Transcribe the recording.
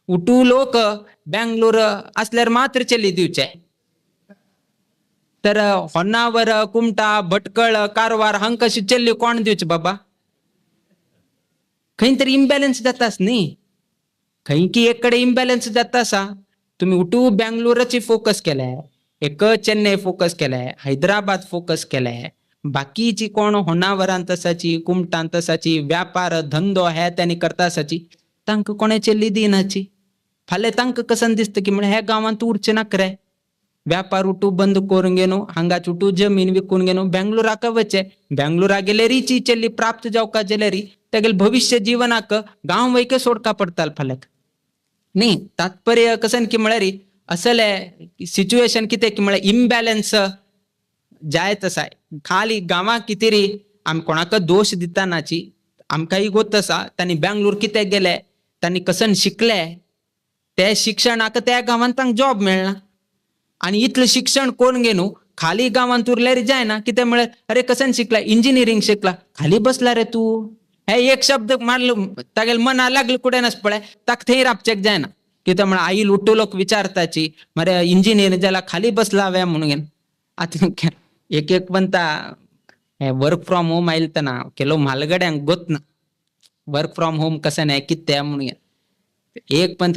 उठू लोक बँगलोर असल्यावर मात्र चली दिवचे तर होन्नावर कुमटा भटकळ कारवार हंग कशी चल्ली कोण दिवचे बाबा खंय तरी इम्बॅलन्स जातास न्ही खंय की एककडे इम्बॅलन्स जाता असा तुम्ही उठू बँगलोरची फोकस केलाय एक चेन्नई फोकस केलाय हैदराबाद फोकस केलाय बाकीची कोण होनावरान तसाची कुमटान तसाची व्यापार धंदो ह्या त्यांनी करता असाची तांक कोणाची लिदी नाची फाले तांक कसन दिसतं की म्हणजे ह्या गावांत उरचे नाकरे व्यापार उठू बंद करून गेनो हांगाच उठू जमीन विकून गेनो बँगलोराक वचे बँगलोरा गेलेरीची चल्ली प्राप्त जाऊ का जलेरी तेगेल भविष्य जीवनाक गाव वैके सोडका पडताल फलक नाही तात्पर्य कसन की म्हळ्यारी असल सिच्युएशन किती की म्हळ्या इम्बॅलन्स जाय तसा खाली गावा कितीरी आम कोणाक दोष दितानाची आमकाही गोत तसा त्यांनी बँगलोर किती गेले त्यांनी कसन शिकले त्या शिक्षणाक त्या गावात तांक जॉब मिळना आणि इथलं शिक्षण कोण घेणू खाली गावांत उरल्यारी जाय ना की त्यामुळे अरे कसन शिकला इंजिनिअरिंग शिकला खाली बसला रे तू हे एक शब्द मारलं तागेल मना लागलं कुठे नस पडाय ताक थेर आपचेक जाय ना की त्यामुळे आई लुट्टू लोक विचारताची मरे इंजिनियर ज्याला खाली बसला हव्या म्हणून आता एक एक बनता वर्क फ्रॉम होम आईल तना केलो मालगड्यांक गोत ना वर्क फ्रॉम होम कसं नाही कित्या म्हणून एक पण